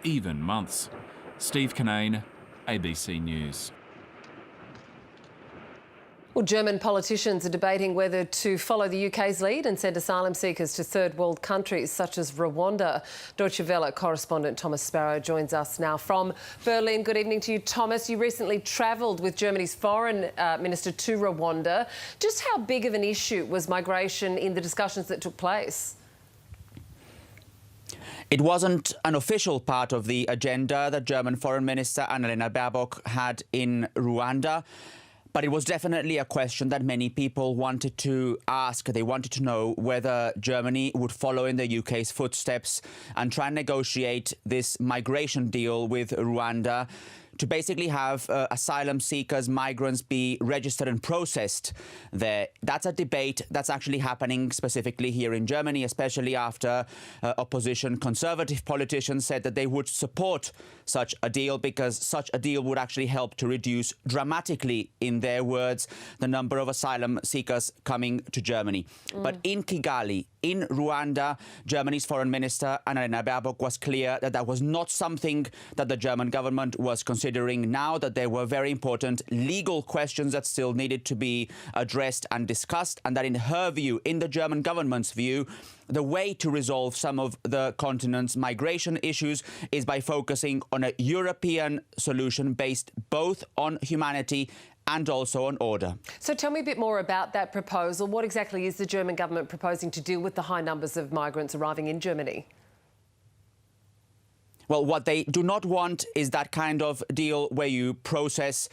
even months. Steve Kinane, ABC News. Well, German politicians are debating whether to follow the UK's lead and send asylum seekers to third world countries such as Rwanda. Deutsche Welle correspondent Thomas Sparrow joins us now from Berlin. Good evening to you, Thomas. You recently travelled with Germany's Foreign Minister to Rwanda. Just how big of an issue was migration in the discussions that took place? It wasn't an official part of the agenda that German Foreign Minister Annalena Baerbock had in Rwanda. But it was definitely a question that many people wanted to ask. They wanted to know whether Germany would follow in the UK's footsteps and try and negotiate this migration deal with Rwanda to basically have asylum seekers, migrants be registered and processed there. That's a debate that's actually happening specifically here in Germany, especially after opposition conservative politicians said that they would support such a deal because such a deal would actually help to reduce dramatically, in their words, the number of asylum seekers coming to Germany. But in Kigali, in Rwanda, Germany's Foreign Minister Annalena Baerbock was clear that that was not something that the German government was considering now, that there were very important legal questions that still needed to be addressed and discussed, and that in her view, in the German government's view, the way to resolve some of the continent's migration issues is by focusing on a European solution based both on humanity and also on order. So tell me a bit more about that proposal. What exactly is the German government proposing to deal with the high numbers of migrants arriving in Germany? Well, what they do not want is that kind of deal where you process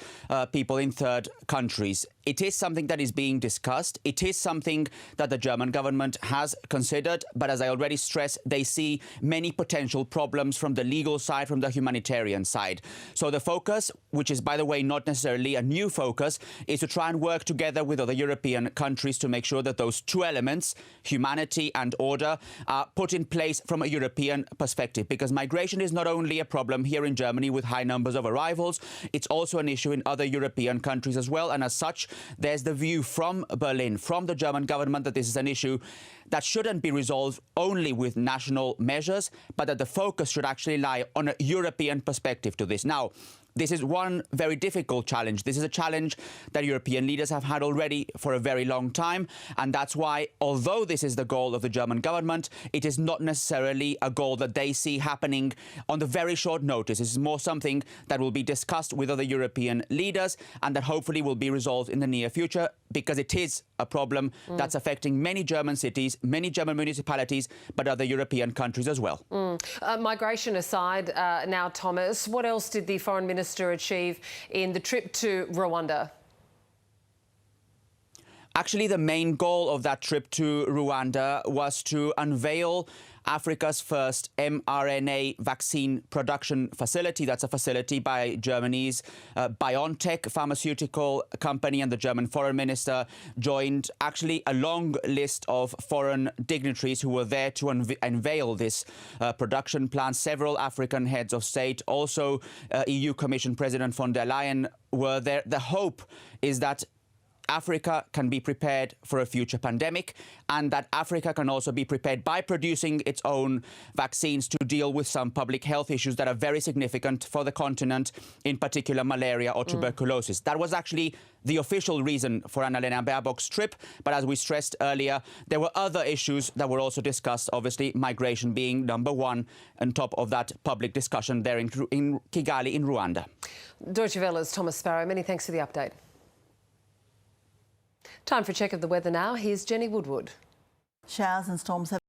people in third countries. It is something that is being discussed. It is something that the German government has considered. But as I already stressed, they see many potential problems from the legal side, from the humanitarian side. So the focus, which is, by the way, not necessarily a new focus, is to try and work together with other European countries to make sure that those two elements, humanity and order, are put in place from a European perspective. Because migration is not only a problem here in Germany with high numbers of arrivals, it's also an issue in other European countries as well. And as such, there's the view from Berlin, from the German government, that this is an issue that shouldn't be resolved only with national measures, but that the focus should actually lie on a European perspective to this. Now, this is one very difficult challenge. This is a challenge that European leaders have had already for a very long time. And that's why, although this is the goal of the German government, it is not necessarily a goal that they see happening on the very short notice. This is more something that will be discussed with other European leaders and that hopefully will be resolved in the near future, because it is a problem that's affecting many German cities, many German municipalities, but other European countries as well. Migration aside now, Thomas, what else did the Foreign Minister achieve in the trip to Rwanda? Actually, the main goal of that trip to Rwanda was to unveil Africa's first mRNA vaccine production facility. That's a facility by Germany's BioNTech pharmaceutical company, and the German foreign minister joined actually a long list of foreign dignitaries who were there to unveil this production plant. Several African heads of state, also EU Commission President von der Leyen were there. The hope is that Africa can be prepared for a future pandemic, and that Africa can also be prepared by producing its own vaccines to deal with some public health issues that are very significant for the continent, in particular malaria or tuberculosis. That was actually the official reason for Annalena Baerbock's trip. But as we stressed earlier, there were other issues that were also discussed, obviously migration being number one on top of that public discussion there in Kigali in Rwanda. Deutsche Welle's Thomas Sparrow, many thanks for the update. Time for a check of the weather now. Here's Jenny Woodward. Showers and storms have